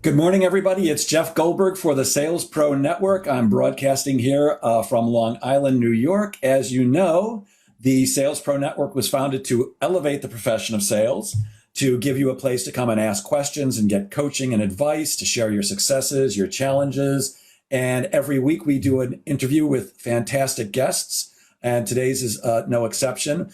Good morning, everybody. It's Jeff Goldberg for the Sales Pro Network. I'm broadcasting here from Long Island, New York. As you know, the Sales Pro Network was founded to elevate the profession of sales, to give you a place to come and ask questions and get coaching and advice, to share your successes, your challenges. And every week we do an interview with fantastic guests, and today's is no exception.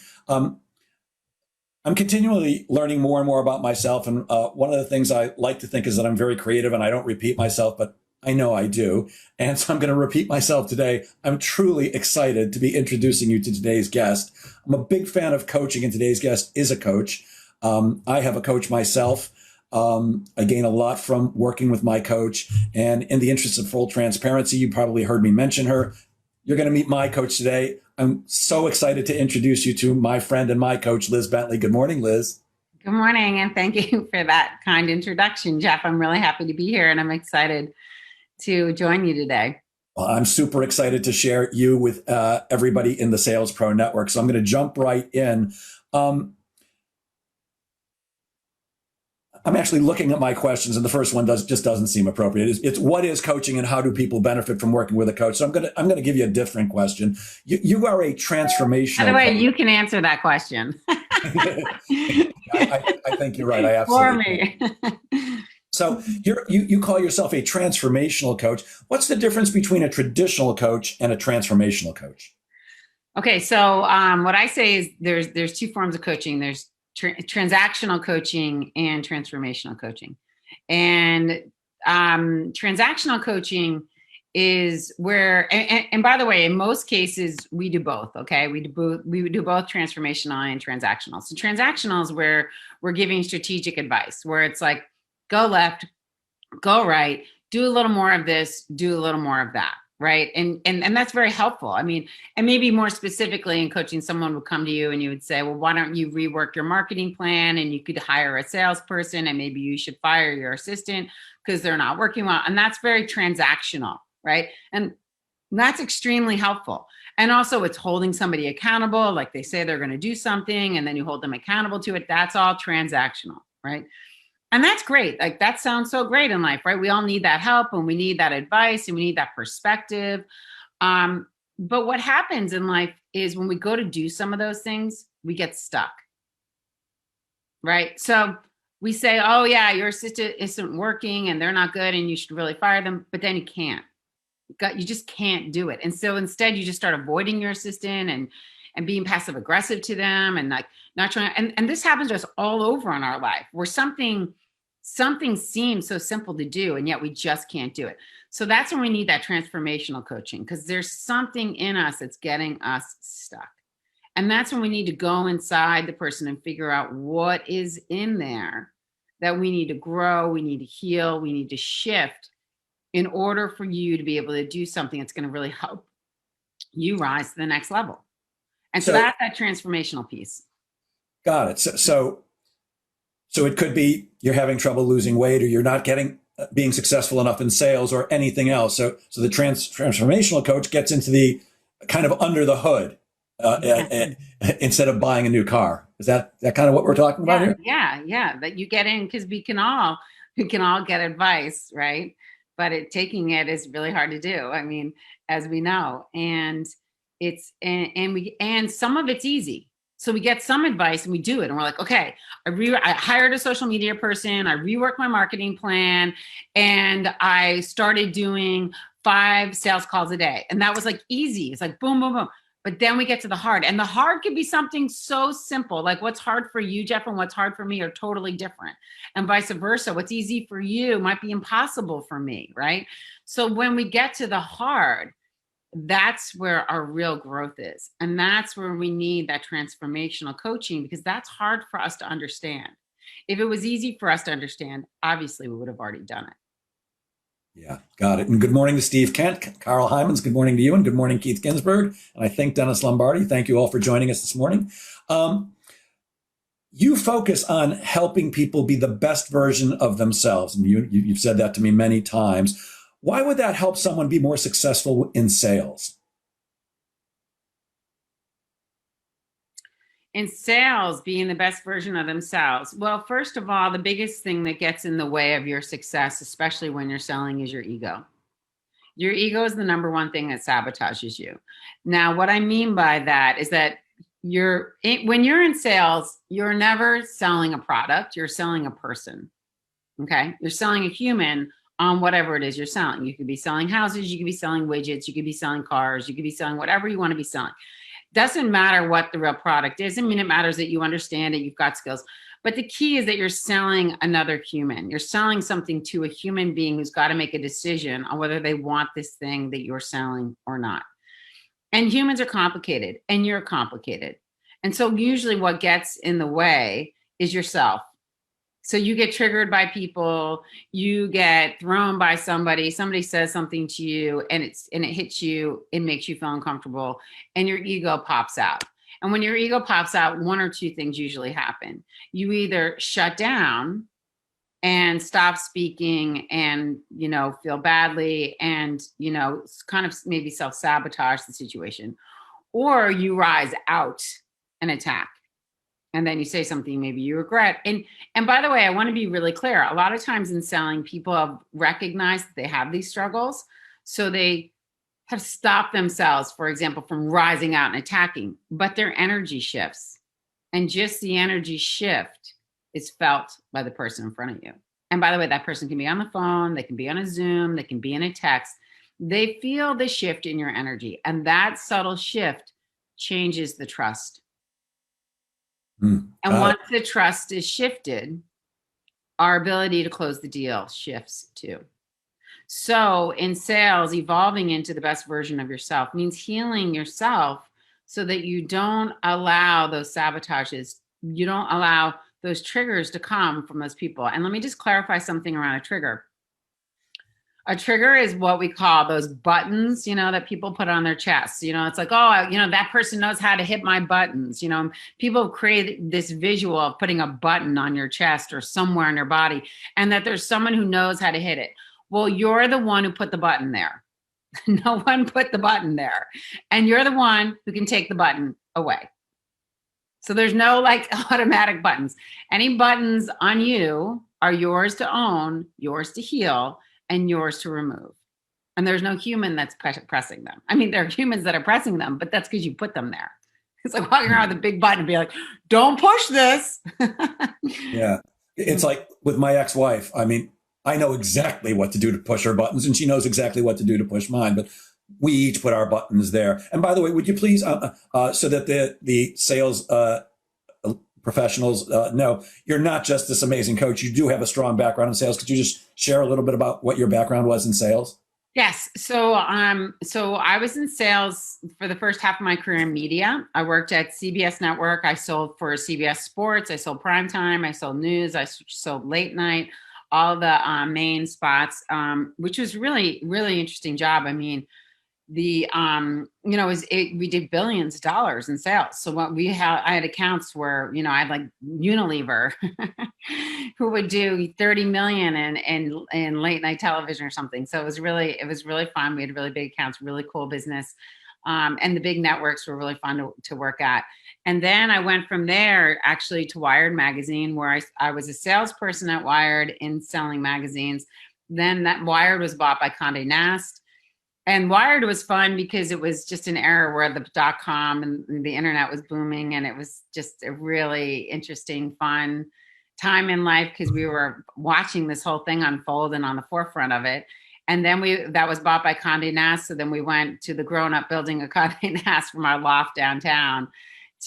I'm continually learning more and more about myself. And one of the things I like to think is that I'm very creative and I don't repeat myself, but I know I do. And so I'm going to repeat myself today. I'm truly excited to be introducing you to today's guest. I'm a big fan of coaching, and today's guest is a coach. I have a coach myself. I gain a lot from working with my coach. And in the interest of full transparency, you probably heard me mention her. You're going to meet my coach today. I'm so excited to introduce you to my friend and my coach, Liz Bentley. Good morning, Liz. Good morning, and thank you for that kind introduction, Jeff. I'm really happy to be here, and I'm excited to join you today. Well, I'm super excited to share you with everybody in the Sales Pro Network. So I'm going to jump right in. I'm actually looking at my questions, and the first one just doesn't seem appropriate. It's what is coaching and how do people benefit from working with a coach? So I'm going to give you a different question. You are a transformational. By the way, you can answer that question. I think you're right. I absolutely. For me. So you call yourself a transformational coach. What's the difference between a traditional coach and a transformational coach? Okay, so what I say is there's two forms of coaching. There's transactional coaching and transformational coaching. And transactional coaching is where, and by the way, in most cases, we do both, okay? We do both transformational and transactional. So transactional is where we're giving strategic advice, where it's like, go left, go right, do a little more of this, do a little more of that. Right. And that's very helpful. I mean, and maybe more specifically in coaching, someone would come to you and you would say, well, why don't you rework your marketing plan, and you could hire a salesperson, and maybe you should fire your assistant because they're not working well. And that's very transactional. Right. And that's extremely helpful. And also it's holding somebody accountable. Like they say they're going to do something and then you hold them accountable to it. That's all transactional. Right. And that's great. Like that sounds so great in life, right? We all need that help, and we need that advice, and we need that perspective. But what happens in life is when we go to do some of those things, we get stuck, right? So we say, oh yeah, your assistant isn't working and they're not good and you should really fire them, but then you can't. You just can't do it. And so instead you just start avoiding your assistant and being passive aggressive to them, and like not trying. And this happens to us all over in our life, where something seems so simple to do, and yet we just can't do it. So that's when we need that transformational coaching, because there's something in us that's getting us stuck. And that's when we need to go inside the person and figure out what is in there that we need to grow, we need to heal, we need to shift in order for you to be able to do something that's going to really help you rise to the next level. And so that's that transformational piece. Got it. So it could be you're having trouble losing weight, or you're not being successful enough in sales, or anything else. So the transformational coach gets into the kind of under the hood instead of buying a new car. Is that kind of what we're talking about here? Yeah. That you get in, because we can all get advice, right? But taking it is really hard to do. I mean, as we know, and some of it's easy. So we get some advice and we do it, and we're like, okay, I hired a social media person, I reworked my marketing plan, and I started doing 5 sales calls a day. And that was like easy. It's like boom, boom, boom. But then we get to the hard, and the hard could be something so simple. Like what's hard for you, Jeff, and what's hard for me are totally different, and vice versa. What's easy for you might be impossible for me, right? So when we get to the hard, that's where our real growth is. And that's where we need that transformational coaching, because that's hard for us to understand. If it was easy for us to understand, obviously we would have already done it. Yeah, got it. And good morning to Steve Kent, Carl Hymans. Good morning to you, and good morning, Keith Ginsburg. And I think Dennis Lombardi. Thank you all for joining us this morning. You focus on helping people be the best version of themselves. And you've said that to me many times. Why would that help someone be more successful in sales? in sales, being the best version of themselves. Well, first of all, the biggest thing that gets in the way of your success, especially when you're selling, is your ego. Your ego is the number one thing that sabotages you. Now, what I mean by that is that when you're in sales, you're never selling a product, you're selling a person. Okay. You're selling a human on whatever it is you're selling. You could be selling houses, you could be selling widgets, you could be selling cars, you could be selling whatever you want to be selling. Doesn't matter what the real product is. I mean, it matters that you understand it, you've got skills. But the key is that you're selling another human. You're selling something to a human being who's got to make a decision on whether they want this thing that you're selling or not. And humans are complicated, and you're complicated. And so usually what gets in the way is yourself. So you get triggered by people, you get thrown by somebody says something to you, and it hits you, it makes you feel uncomfortable, and your ego pops out. And when your ego pops out, one or two things usually happen. You either shut down and stop speaking and, feel badly and, kind of maybe self-sabotage the situation, or you rise out and attack. And then you say something maybe you regret. And by the way, I want to be really clear. A lot of times in selling, people have recognized that they have these struggles. So they have stopped themselves, for example, from rising out and attacking, but their energy shifts. And just the energy shift is felt by the person in front of you. And by the way, that person can be on the phone, they can be on a Zoom, they can be in a text. They feel the shift in your energy. And that subtle shift changes the trust. And once the trust is shifted, our ability to close the deal shifts too. So in sales, evolving into the best version of yourself means healing yourself so that you don't allow those sabotages, you don't allow those triggers to come from those people. And let me just clarify something around a trigger. A trigger is what we call those buttons, that people put on their chests. It's like, oh, that person knows how to hit my buttons. People create this visual of putting a button on your chest or somewhere in your body, and that there's someone who knows how to hit it. Well, you're the one who put the button there. No one put the button there. And you're the one who can take the button away. So there's no automatic buttons. Any buttons on you are yours to own, yours to heal, and yours to remove. And there's no human that's pressing them. I mean, there are humans that are pressing them, but that's because you put them there. It's like walking around with a big button and be like, don't push this. Yeah. It's like with my ex-wife. I mean, I know exactly what to do to push her buttons, and she knows exactly what to do to push mine, but we each put our buttons there. And by the way, would you please, so that the sales professionals know, you're not just this amazing coach, you do have a strong background in sales. Could you just share a little bit about what your background was in sales? Yes. So I was in sales for the first half of my career in media. I worked at CBS Network. I sold for CBS Sports. I sold primetime. I sold news. I sold late night, all the main spots, which was really, really interesting job. I mean, we did billions of dollars in sales. So I had accounts where, I had like Unilever who would do 30 million in late night television or something. So it was really fun. We had really big accounts, really cool business. And the big networks were really fun to work at. And then I went from there actually to Wired magazine, where I was a salesperson at Wired in selling magazines. Then that Wired was bought by Condé Nast. And Wired was fun because it was just an era where the .com and the internet was booming, and it was just a really interesting, fun time in life because we were watching this whole thing unfold and on the forefront of it. And then that was bought by Condé Nast. So then we went to the grown-up building of Condé Nast from our loft downtown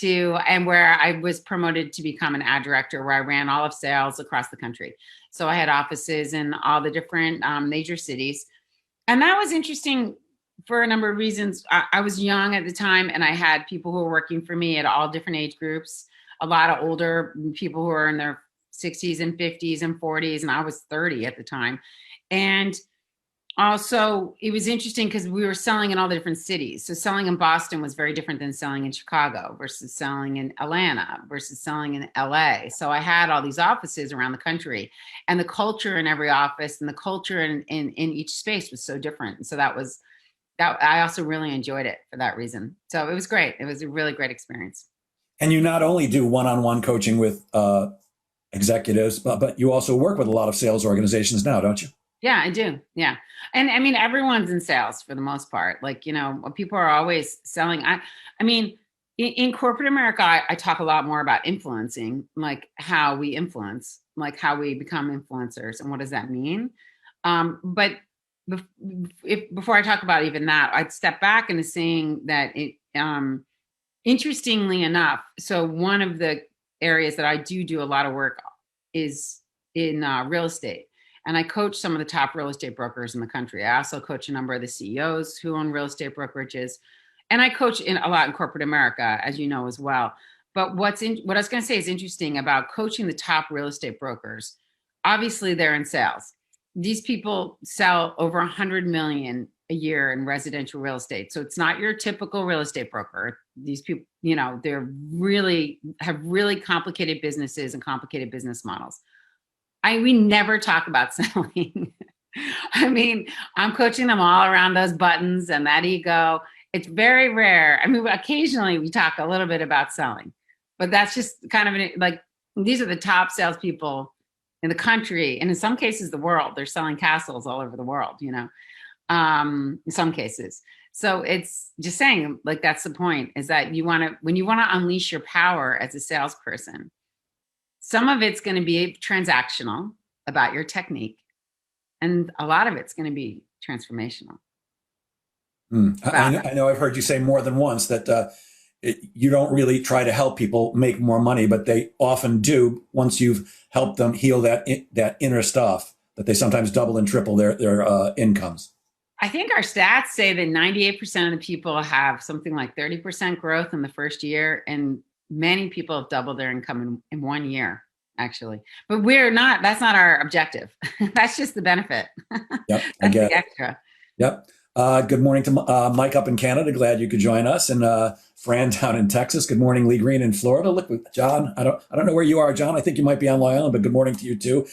and where I was promoted to become an ad director, where I ran all of sales across the country. So I had offices in all the different major cities. And that was interesting for a number of reasons. I was young at the time, and I had people who were working for me at all different age groups, a lot of older people who were in their 60s and 50s and 40s, and I was 30 at the time. And also, it was interesting because we were selling in all the different cities. So selling in Boston was very different than selling in Chicago versus selling in Atlanta versus selling in LA. So I had all these offices around the country, and the culture in every office and the culture in each space was so different. So that I also really enjoyed it for that reason. So it was great. It was a really great experience. And you not only do one-on-one coaching with executives, but you also work with a lot of sales organizations now, don't you? Yeah, I do. Yeah. And I mean, everyone's in sales for the most part. Like, people are always selling. I mean, in corporate America, I talk a lot more about influencing, like how we influence, like how we become influencers and what does that mean? But before I talk about even that, I'd step back into saying that interestingly enough, so one of the areas that I do a lot of work is in real estate. And I coach some of the top real estate brokers in the country. I also coach a number of the CEOs who own real estate brokerages. And I coach in a lot in corporate America, as you know, as well. But what I was going to say is interesting about coaching the top real estate brokers. Obviously, they're in sales. These people sell over 100 million a year in residential real estate. So it's not your typical real estate broker. These people, they're really have really complicated businesses and complicated business models. We never talk about selling. I mean, I'm coaching them all around those buttons and that ego. It's very rare. I mean, occasionally we talk a little bit about selling, but that's just kind of like these are the top salespeople in the country, and in some cases, the world. They're selling castles all over the world. In some cases. So it's just saying, like, that's the point, is that when you want to unleash your power as a salesperson, some of it's going to be transactional about your technique, and a lot of it's going to be transformational. I know I've heard you say more than once that you don't really try to help people make more money, but they often do once you've helped them heal that inner stuff, that they sometimes double and triple their incomes. I think our stats say that 98% of the people have something like 30% growth in the first year, and many people have doubled their income in 1 year, actually. But that's not our objective. That's just the benefit. Yep, I That's get the it. extra. Yep. Good morning to Mike up in Canada. Glad you could join us, and Fran down in Texas. Good morning, Lee Green in Florida. Look, John. I don't know where you are, John. I think you might be on Long Island, but good morning to you too.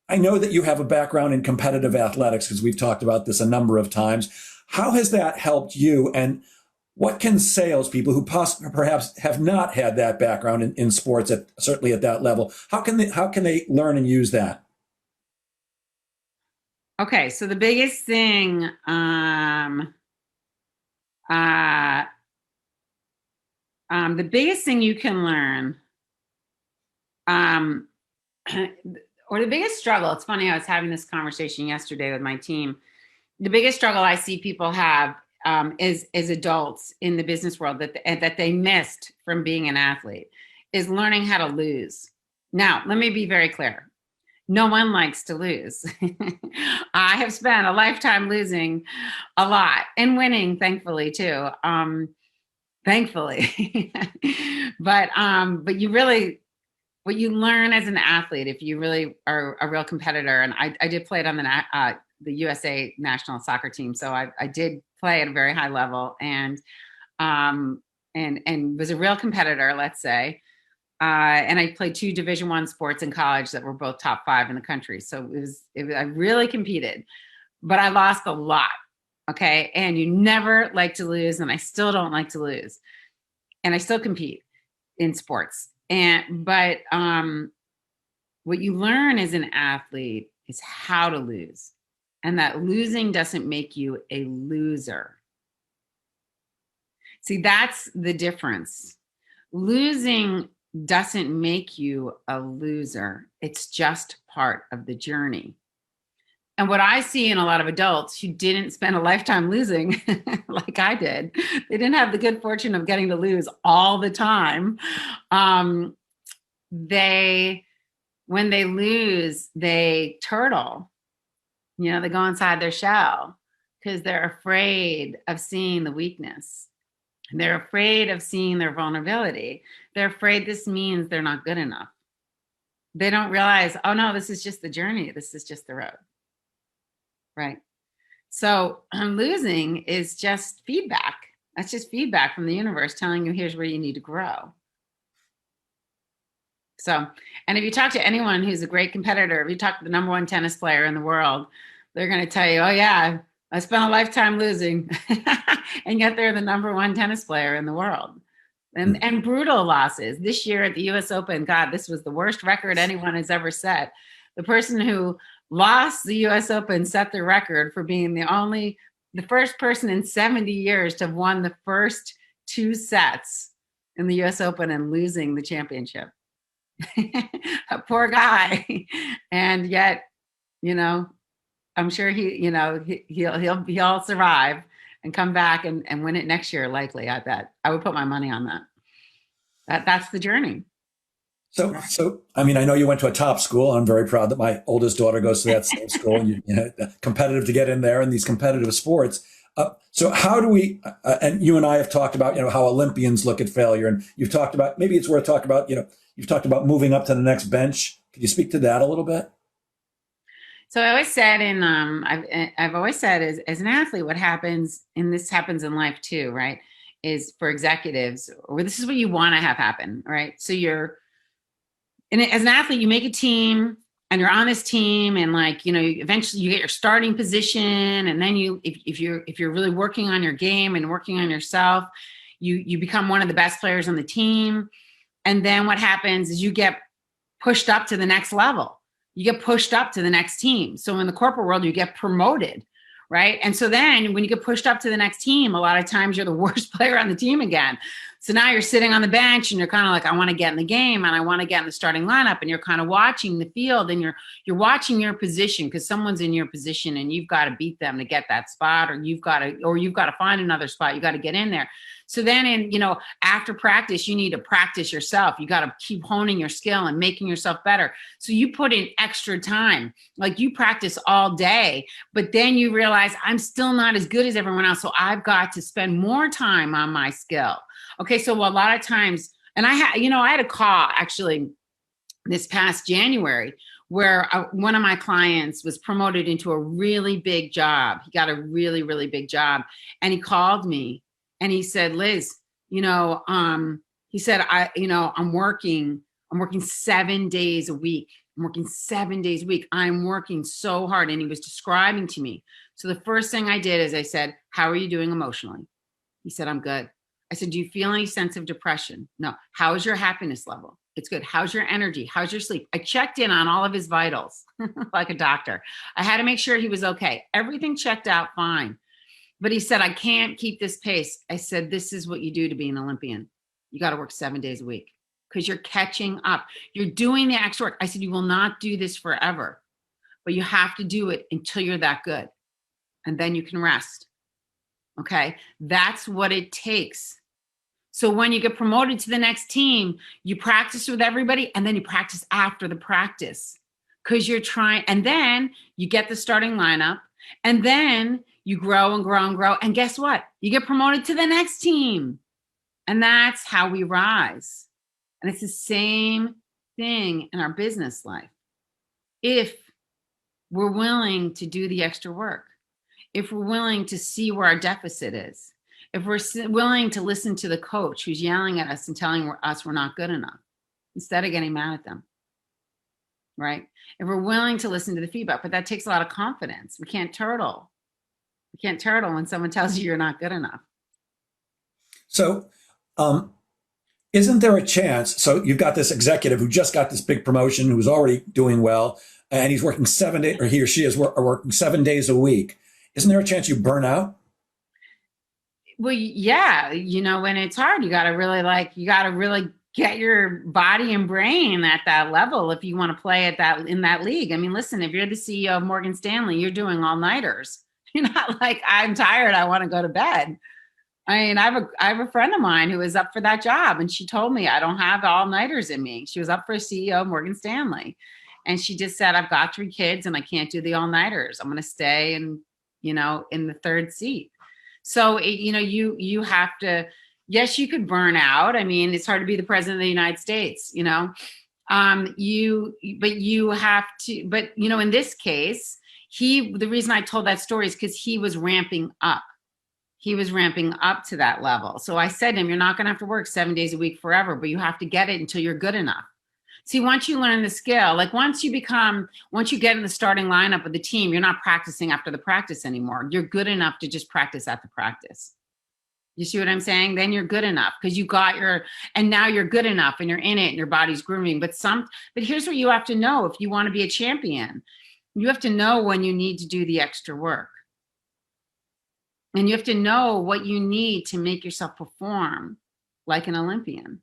I know that you have a background in competitive athletics because we've talked about this a number of times. How has that helped you? And what can salespeople who perhaps have not had that background in sports, certainly at that level, how can they learn and use that? Okay, so the biggest thing, you can learn, or the biggest struggle. It's funny. I was having this conversation yesterday with my team. The biggest struggle I see people have is adults in the business world that they missed from being an athlete is learning how to lose. Now, let me be very clear. No one likes to lose. I have spent a lifetime losing a lot and winning, thankfully, too. Thankfully. But you really, what you learn as an athlete, if you really are a real competitor, and I did play it on the USA national soccer team, so I did play at a very high level, and was a real competitor, let's say. And I played 2 Division I sports in college that were both top 5 in the country. So I really competed, but I lost a lot. Okay. And you never like to lose. And I still don't like to lose. And I still compete in sports. But what you learn as an athlete is how to lose. And that losing doesn't make you a loser. See, that's the difference. Losing doesn't make you a loser. It's just part of the journey. And what I see in a lot of adults who didn't spend a lifetime losing like I did, they didn't have the good fortune of getting to lose all the time. When they lose, they turtle, they go inside their shell because they're afraid of seeing the weakness. They're afraid of seeing their vulnerability. They're afraid this means they're not good enough. They don't realize, oh no, this is just the journey. This is just the road. Right. So losing is just feedback. That's just feedback from the universe telling you, here's where you need to grow. So, and if you talk to anyone who's a great competitor, if you talk to the number 1 tennis player in the world, they're going to tell you, oh yeah, I spent a lifetime losing. And yet they're the number 1 tennis player in the world. and brutal losses. This year at the US Open, God, this was the worst record anyone has ever set. The person who lost the US Open set the record for being the first person in 70 years to have won the first two sets in the US Open and losing the championship. A poor guy. And yet, I'm sure he'll survive and come back and win it next year, likely. I bet. I would put my money on that. That's the journey. So I mean, I know you went to a top school. I'm very proud that my oldest daughter goes to that same school. And competitive to get in there in these competitive sports. So how do we? And you and I have talked about how Olympians look at failure, and you've talked about, maybe it's worth talking about. You've talked about moving up to the next bench. Can you speak to that a little bit? So I always said, I've always said, as an athlete, what happens, and this happens in life too, right? Is for executives, or this is what you want to have happen, right? So as an athlete, you make a team, and you're on this team, and eventually you get your starting position, and then if you're really working on your game and working on yourself, you become one of the best players on the team, and then what happens is you get pushed up to the next level. You get pushed up to the next team. So in the corporate world, you get promoted, right? And so then when you get pushed up to the next team, a lot of times you're the worst player on the team again. So now you're sitting on the bench and you're kind of like, I want to get in the game and I want to get in the starting lineup, and you're kind of watching the field, and you're watching your position because someone's in your position and you've got to beat them to get that spot, or you've got to find another spot. You got to get in there. So then after practice, you need to practice yourself. You got to keep honing your skill and making yourself better. So you put in extra time, like you practice all day, but then you realize I'm still not as good as everyone else. So I've got to spend more time on my skill. Okay. So a lot of times, and I had a call actually this past January where one of my clients was promoted into a really big job. He got a really, really big job, and he called me. And he said, Liz, he said, I'm working 7 days a week. I'm working 7 days a week. I'm working so hard. And he was describing to me. So the first thing I did is I said, how are you doing emotionally? He said, I'm good. I said, do you feel any sense of depression? No. How is your happiness level? It's good. How's your energy? How's your sleep? I checked in on all of his vitals like a doctor. I had to make sure he was okay. Everything checked out fine. But he said, I can't keep this pace. I said, this is what you do to be an Olympian. You got to work 7 days a week because you're catching up. You're doing the extra work. I said, you will not do this forever, but you have to do it until you're that good. And then you can rest. Okay. That's what it takes. So when you get promoted to the next team, you practice with everybody, and then you practice after the practice because you're trying. And then you get the starting lineup, and then you grow and grow and grow. And guess what? You get promoted to the next team. And that's how we rise. And it's the same thing in our business life. If we're willing to do the extra work, if we're willing to see where our deficit is, if we're willing to listen to the coach who's yelling at us and telling us we're not good enough, instead of getting mad at them, right? If we're willing to listen to the feedback, but that takes a lot of confidence. We can't turtle. You can't turtle when someone tells you you're not good enough. So, isn't there a chance? So you've got this executive who just got this big promotion, who's already doing well, and he's working 7 days, or he or she is working 7 days a week. Isn't there a chance you burn out? Well, yeah, when it's hard, you got to really get your body and brain at that level if you want to play in that league. I mean, listen, if you're the CEO of Morgan Stanley, you're doing all-nighters. You're not like, I'm tired, I want to go to bed. I mean, I have a friend of mine who is up for that job, and she told me I don't have all-nighters in me. She was up for a CEO of Morgan Stanley, and she just said, I've got 3 kids and I can't do the all-nighters. I'm going to stay in the third seat. So, you have to, yes, you could burn out. I mean, it's hard to be the president of the United States, but you have to, but in this case, the reason I told that story is because he was ramping up. He was ramping up to that level. So I said to him, you're not going to have to work 7 days a week forever, but you have to get it until you're good enough. See, once you learn the skill, like once you get in the starting lineup of the team, you're not practicing after the practice anymore. You're good enough to just practice at the practice. You see what I'm saying? Then you're good enough because you got your, and now you're good enough and you're in it and your body's grooming. But here's what you have to know if you want to be a champion. You have to know when you need to do the extra work. And you have to know what you need to make yourself perform like an Olympian.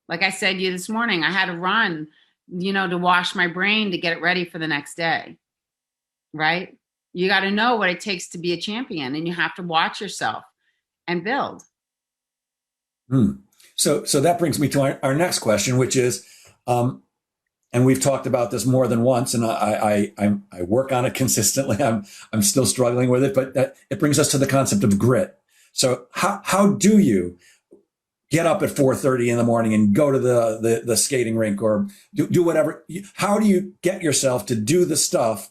Like I said to you this morning, I had to run, to wash my brain to get it ready for the next day. Right? You got to know what it takes to be a champion, and you have to watch yourself and build. So that brings me to our next question, which is, and we've talked about this more than once, and I work on it consistently. I'm still struggling with it, but it brings us to the concept of grit. So how do you get up at 4:30 in the morning and go to the skating rink or do whatever? How do you get yourself to do the stuff,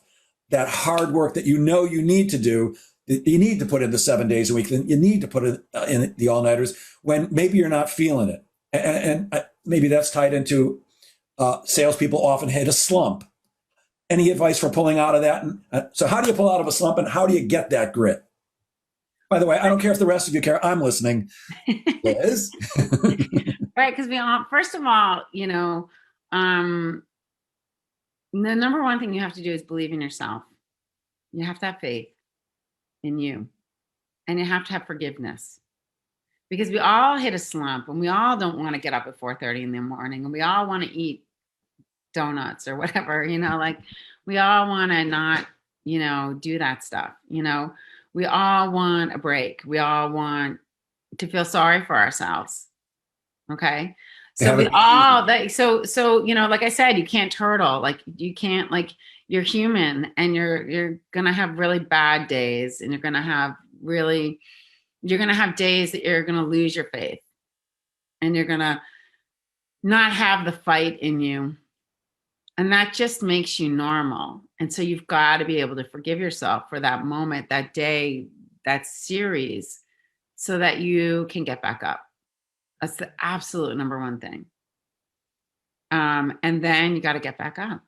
that hard work that you need to do? You need to put in the 7 days a week. You need to put in the all-nighters when maybe you're not feeling it. And maybe that's tied into salespeople often hit a slump. Any advice for pulling out of that? So how do you pull out of a slump, and how do you get that grit? By the way, I don't care if the rest of you care. I'm listening. Liz? Right, because first of all, the number one thing you have to do is believe in yourself. You have to have faith in you, and you have to have forgiveness, because we all hit a slump and we all don't want to get up at 4:30 in the morning, and we all want to eat donuts or whatever, like we all want to not, do that stuff. We all want a break. We all want to feel sorry for ourselves. Okay. So like I said, you can't turtle, you can't, you're human, and you're going to have really bad days, and you're going to have days that you're going to lose your faith, and you're going to not have the fight in you. And that just makes you normal. And so you've got to be able to forgive yourself for that moment, that day, that series, so that you can get back up. That's the absolute number one thing. And then you got to get back up,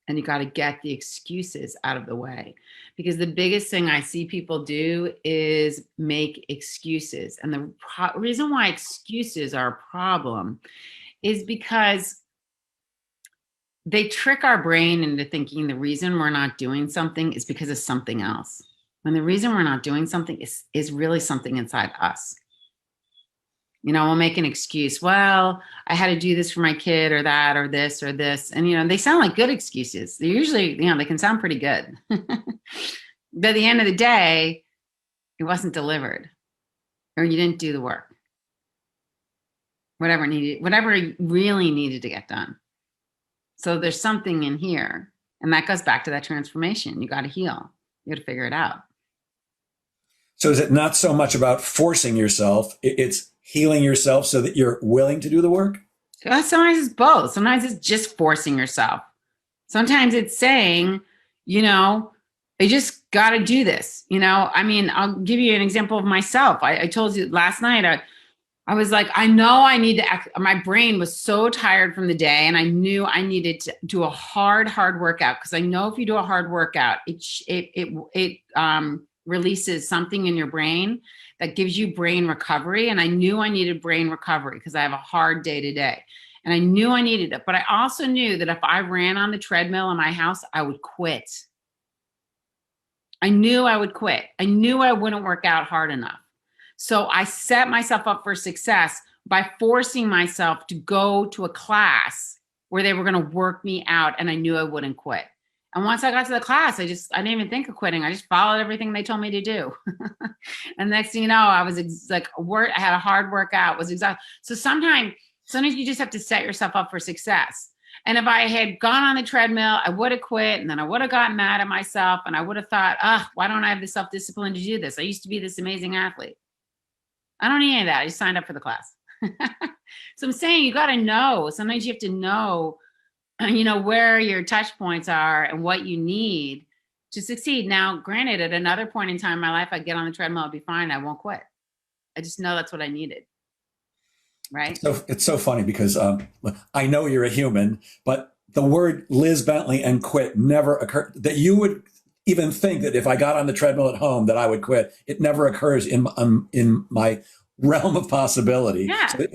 and you got to get the excuses out of the way, because the biggest thing I see people do is make excuses. And the reason why excuses are a problem is because they trick our brain into thinking the reason we're not doing something is because of something else, when the reason we're not doing something is really something inside us. We'll make an excuse. Well, I had to do this for my kid, or that, or this, or this. And, they sound like good excuses. They usually, they can sound pretty good. But at the end of the day, it wasn't delivered, or you didn't do the work. Whatever really needed to get done. So there's something in here, and that goes back to that transformation. You got to heal. You got to figure it out. So is it not so much about forcing yourself? It's healing yourself so that you're willing to do the work? Sometimes it's both. Sometimes it's just forcing yourself. Sometimes it's saying, I just got to do this. I'll give you an example of myself. I told you last night, I was like, I know I need to my brain was so tired from the day, and I knew I needed to do a hard workout, because I know if you do a hard workout, it releases something in your brain that gives you brain recovery. And I knew I needed brain recovery because I have a hard day today, and I knew I needed it. But I also knew that if I ran on the treadmill in my house, I would quit. I knew I would quit. I knew I wouldn't work out hard enough. So I set myself up for success by forcing myself to go to a class where they were going to work me out, and I knew I wouldn't quit. And once I got to the class, I didn't even think of quitting. I just followed everything they told me to do. And next thing you know, I was I had a hard workout, was exhausted. So sometimes you just have to set yourself up for success. And if I had gone on the treadmill, I would have quit, and then I would have gotten mad at myself, and I would have thought, why don't I have the self-discipline to do this? I used to be this amazing athlete. I don't need any of that. I just signed up for the class. So I'm saying you got to know. Sometimes you have to know, where your touch points are and what you need to succeed. Now, granted, at another point in time in my life, I'd get on the treadmill, I'll be fine. I won't quit. I just know that's what I needed. Right? So it's so funny because I know you're a human, but the word Liz Bentley and quit never occurred, that you would even think that if I got on the treadmill at home that I would quit. It never occurs in my realm of possibility. Yeah. So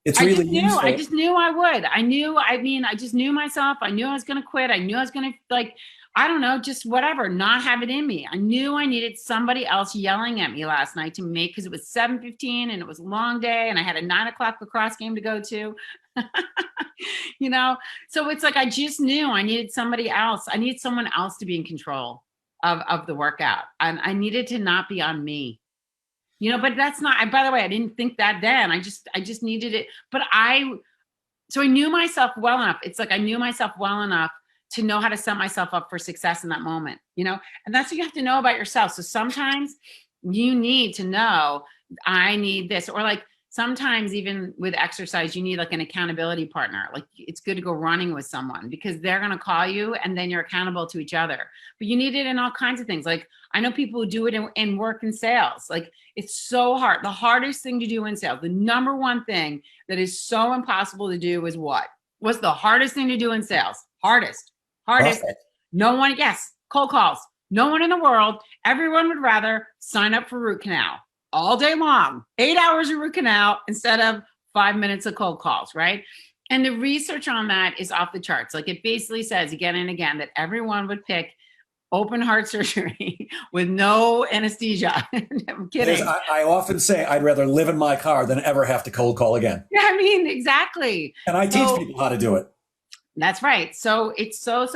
it's really useful. I just knew I would. I just knew myself. I knew I was going to quit. I knew I was going to, like, I don't know, just whatever, not have it in me. I knew I needed somebody else yelling at me last night to make, because it was 7:15 and it was a long day and I had a 9 o'clock lacrosse game to go to. You know, so it's like, I just knew I needed somebody else. I needed someone else to be in control of the workout. And I needed to not be on me. You know, but that's not, by the way, I didn't think that then. I just needed it. But so I knew myself well enough. It's like I knew myself well enough to know how to set myself up for success in that moment, you know? And that's what you have to know about yourself. So sometimes you need to know, I need this, or like sometimes even with exercise, you need like an accountability partner. Like it's good to go running with someone because they're going to call you and then you're accountable to each other. But you need it in all kinds of things. Like I know people who do it in work and sales. Like it's so hard. The hardest thing to do in sales, the number one thing that is so impossible to do is what? What's the hardest thing to do in sales? Hardest. No one, yes, cold calls. No one in the world, everyone would rather sign up for root canal all day long, 8 hours of root canal instead of 5 minutes of cold calls, right? And the research on that is off the charts. Like it basically says again and again that everyone would pick open heart surgery with no anesthesia. I'm kidding. I often say I'd rather live in my car than ever have to cold call again. Yeah, I mean, exactly. And I teach people how to do it. That's right. So it's so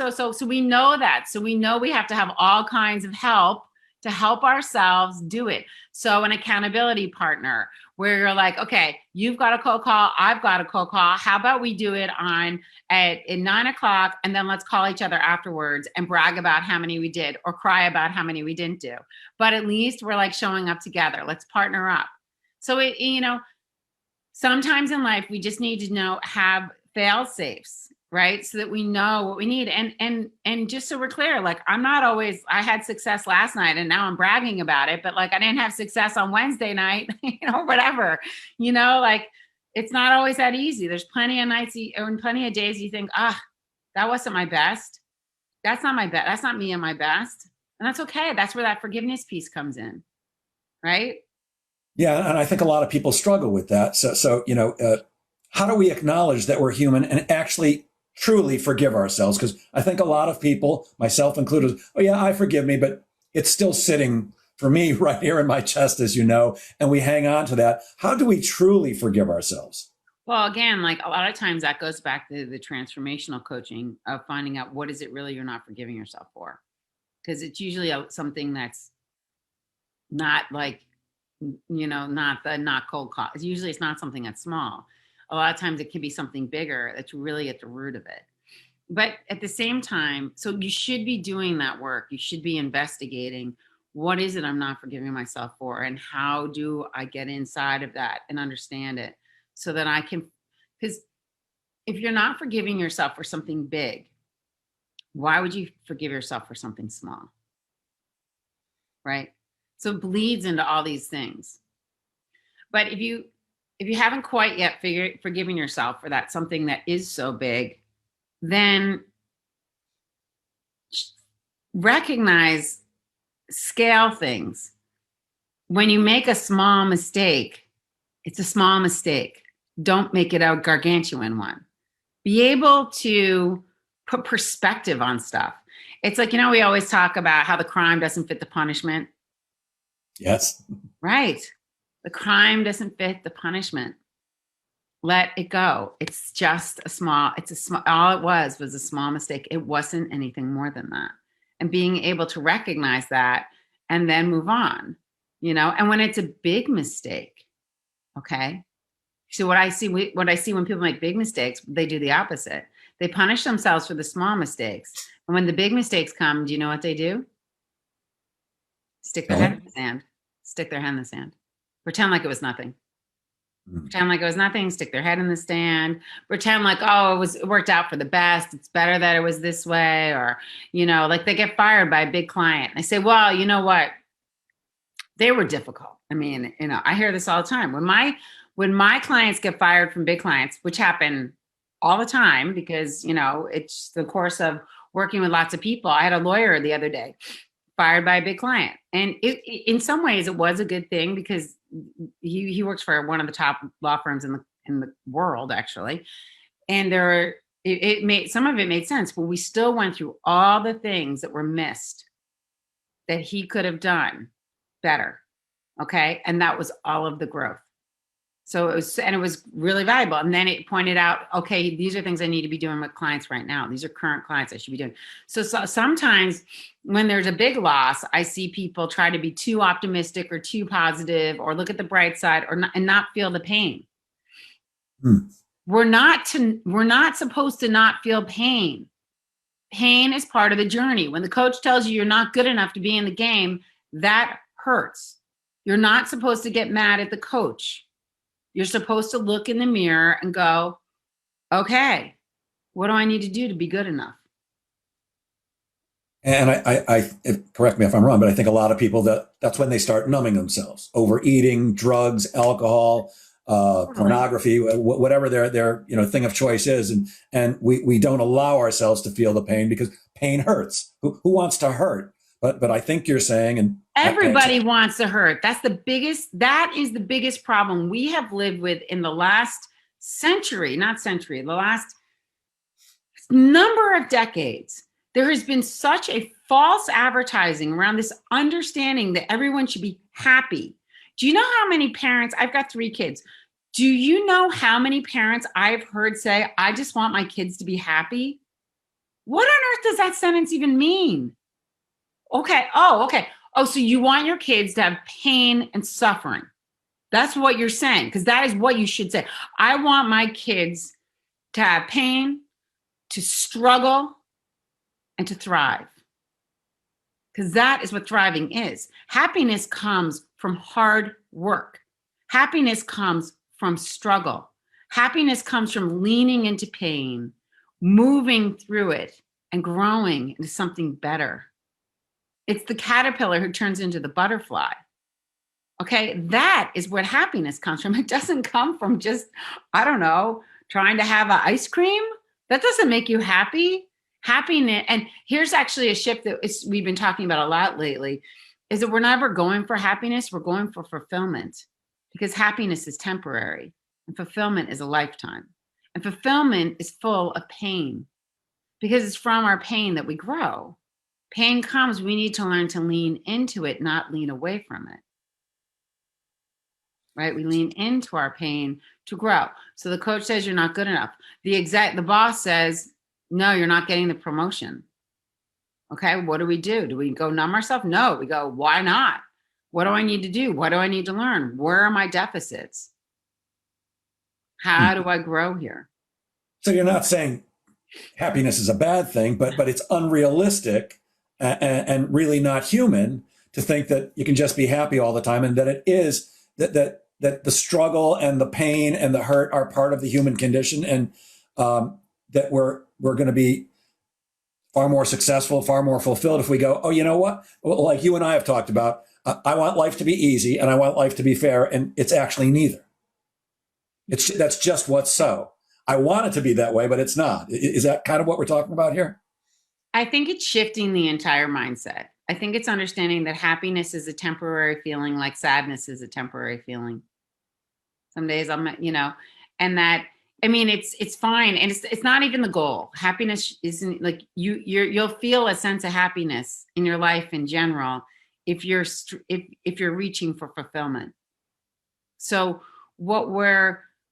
we know that. So we know we have to have all kinds of help to help ourselves do it. So an accountability partner where you're like, okay, you've got a cold call, I've got a cold call. How about we do it at 9 o'clock and then let's call each other afterwards and brag about how many we did or cry about how many we didn't do. But at least we're like showing up together. Let's partner up. So sometimes in life we just need to have fail safes, right? So that we know what we need. And just so we're clear, like I had success last night and now I'm bragging about it, but like I didn't have success on Wednesday night, whatever, like it's not always that easy. There's plenty of nights and plenty of days you think, that wasn't my best. That's not my best. That's not me and my best. And that's okay. That's where that forgiveness piece comes in. Right. Yeah. And I think a lot of people struggle with that. So how do we acknowledge that we're human and actually truly forgive ourselves? Because I think a lot of people, myself included, oh yeah, I forgive me, but it's still sitting for me right here in my chest, as you know, and we hang on to that. How do we truly forgive ourselves? Well, again, like a lot of times that goes back to the transformational coaching of finding out what is it really you're not forgiving yourself for? Because it's usually something that's not like, not cold call. Usually it's not something that's small. A lot of times it can be something bigger that's really at the root of it. But at the same time, so you should be doing that work. You should be investigating what is it I'm not forgiving myself for, and how do I get inside of that and understand it so that I can, because if you're not forgiving yourself for something big, why would you forgive yourself for something small? Right? So it bleeds into all these things. But if you haven't quite yet forgiven yourself for that something that is so big, then recognize, scale things. When you make a small mistake, it's a small mistake. Don't make it a gargantuan one. Be able to put perspective on stuff. It's like, we always talk about how the crime doesn't fit the punishment. Yes. Right. The crime doesn't fit the punishment. Let it go. It's just all it was a small mistake. It wasn't anything more than that. And being able to recognize that and then move on, and when it's a big mistake, okay. So what I see when people make big mistakes, they do the opposite. They punish themselves for the small mistakes. And when the big mistakes come, do you know what they do? Stick their head in the sand. Stick their head in the sand. Pretend like it was nothing. Pretend like it was nothing. Stick their head in the sand. Pretend like, it worked out for the best. It's better that it was this way. Or, like they get fired by a big client. They say, well, you know what? They were difficult. I mean, I hear this all the time. When my clients get fired from big clients, which happen all the time because, it's the course of working with lots of people. I had a lawyer the other day fired by a big client. And in some ways it was a good thing because he works for one of the top law firms in the world, actually. And it made, some of it made sense, but we still went through all the things that were missed that he could have done better. Okay. And that was all of the growth. So it was really valuable. And then it pointed out, okay, these are things I need to be doing with clients right now. These are current clients I should be doing. So sometimes when there's a big loss, I see people try to be too optimistic or too positive or look at the bright side and not feel the pain. We're not supposed to not feel pain. Pain is part of the journey. When the coach tells you you're not good enough to be in the game, that hurts. You're not supposed to get mad at the coach. You're supposed to look in the mirror and go, okay, what do I need to do to be good enough? And I correct me if I'm wrong, but I think a lot of people that's when they start numbing themselves, overeating, drugs, alcohol, pornography, whatever their thing of choice is, and we don't allow ourselves to feel the pain because pain hurts. Who wants to hurt? But I think you're saying, and everybody wants to hurt. That is the biggest problem we have lived with in the last century, the last number of decades. There has been such a false advertising around this understanding that everyone should be happy. Do you know how many parents, I've got 3 kids. Do you know how many parents I've heard say, I just want my kids to be happy? What on earth does that sentence even mean? Okay. Oh, okay. Oh, so you want your kids to have pain and suffering. That's what you're saying, because that is what you should say. I want my kids to have pain, to struggle, and to thrive. Because that is what thriving is. Happiness comes from hard work. Happiness comes from struggle. Happiness comes from leaning into pain, moving through it, and growing into something better. It's the caterpillar who turns into the butterfly. Okay, that is where happiness comes from. It doesn't come from just, I don't know, trying to have an ice cream. That doesn't make you happy. Happiness, and here's actually a shift that we've been talking about a lot lately, is that we're never going for happiness, we're going for fulfillment, because happiness is temporary and fulfillment is a lifetime. And fulfillment is full of pain because it's from our pain that we grow. Pain comes, we need to learn to lean into it, not lean away from it. Right? We lean into our pain to grow. So the coach says you're not good enough. The boss says, no, you're not getting the promotion. Okay, what do? Do we go numb ourselves? No, we go, why not? What do I need to do? What do I need to learn? Where are my deficits? How do I grow here? So you're not saying happiness is a bad thing, but it's unrealistic and really not human to think that you can just be happy all the time, and that it is that the struggle and the pain and the hurt are part of the human condition, and that we're going to be far more successful, far more fulfilled if we go, oh, you know what? Well, like you and I have talked about, I want life to be easy and I want life to be fair, and it's actually neither. That's just what's so. I want it to be that way, but it's not. Is that kind of what we're talking about here? I think it's shifting the entire mindset. I think it's understanding that happiness is a temporary feeling, like sadness is a temporary feeling. Some days and that, I mean, it's fine, and it's not even the goal. Happiness isn't like you'll feel a sense of happiness in your life in general if you're reaching for fulfillment. So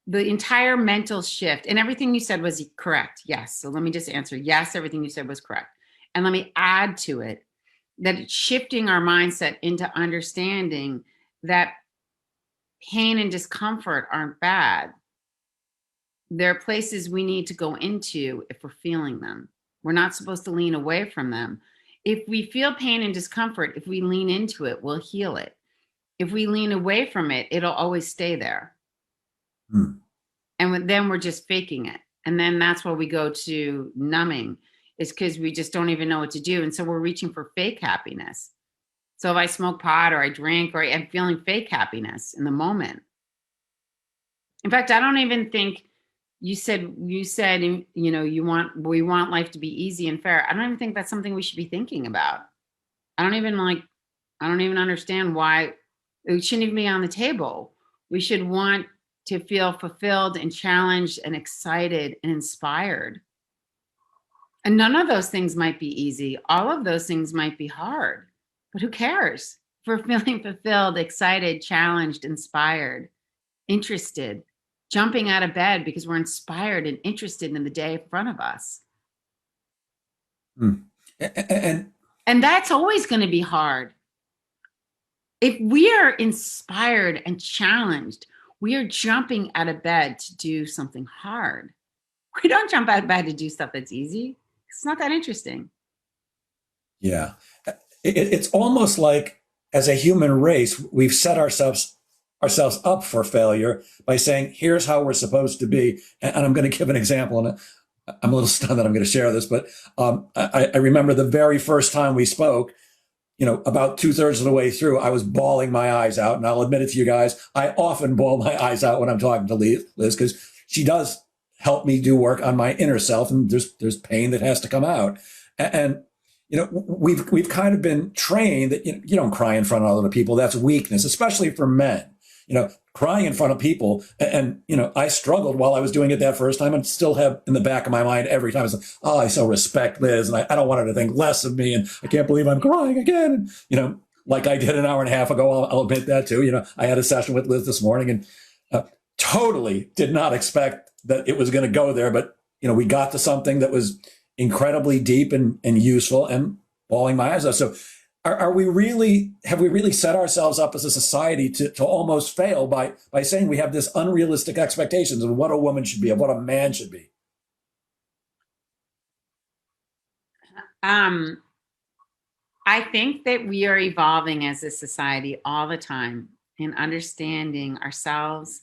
the entire mental shift, and everything you said was correct. Yes. So let me just answer. Yes, everything you said was correct. And let me add to it that it's shifting our mindset into understanding that pain and discomfort aren't bad. There are places we need to go into if we're feeling them. We're not supposed to lean away from them. If we feel pain and discomfort, if we lean into it, we'll heal it. If we lean away from it, it'll always stay there. And then we're just faking it. And then that's where we go to numbing, is because we just don't even know what to do. And so we're reaching for fake happiness. So if I smoke pot or I drink, or I'm feeling fake happiness in the moment. In fact, I don't even think you said, we want life to be easy and fair. I don't even think that's something we should be thinking about. I don't even understand why It shouldn't even be on the table. We should want to feel fulfilled and challenged and excited and inspired. And none of those things might be easy. All of those things might be hard, but who cares? If we're feeling fulfilled, excited, challenged, inspired, interested, jumping out of bed because we're inspired and interested in the day in front of us. And that's always going to be hard. If we are inspired and challenged, we are jumping out of bed to do something hard. We don't jump out of bed to do stuff that's easy. It's not that interesting. Yeah. It's almost like as a human race, we've set ourselves up for failure by saying, here's how we're supposed to be. And I'm going to give an example. And I'm a little stunned that I'm going to share this, but I remember the very first time we spoke, about 2/3 of the way through, I was bawling my eyes out. And I'll admit it to you guys, I often bawl my eyes out when I'm talking to Liz, because she does help me do work on my inner self. And there's pain that has to come out. And we've kind of been trained that you don't cry in front of other people. That's weakness, especially for men. Crying in front of people. And I struggled while I was doing it that first time, and still have in the back of my mind every time. It's like, oh, I so respect Liz, and I don't want her to think less of me, and I can't believe I'm crying again. And, like I did an hour and a half ago, I'll admit that too. I had a session with Liz this morning, and totally did not expect that it was going to go there. But, we got to something that was incredibly deep and useful, and bawling my eyes out. So have we really set ourselves up as a society to almost fail by saying we have this unrealistic expectations of what a woman should be, of what a man should be? I think that we are evolving as a society all the time in understanding ourselves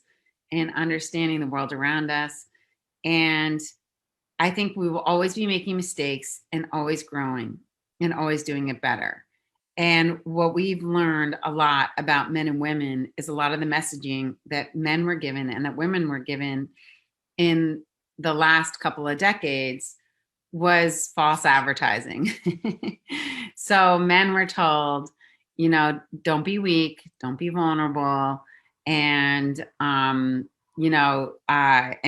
and understanding the world around us. And I think we will always be making mistakes and always growing and always doing it better. And what we've learned a lot about men and women is a lot of the messaging that men were given and that women were given in the last couple of decades was false advertising. So men were told, don't be weak, don't be vulnerable, and and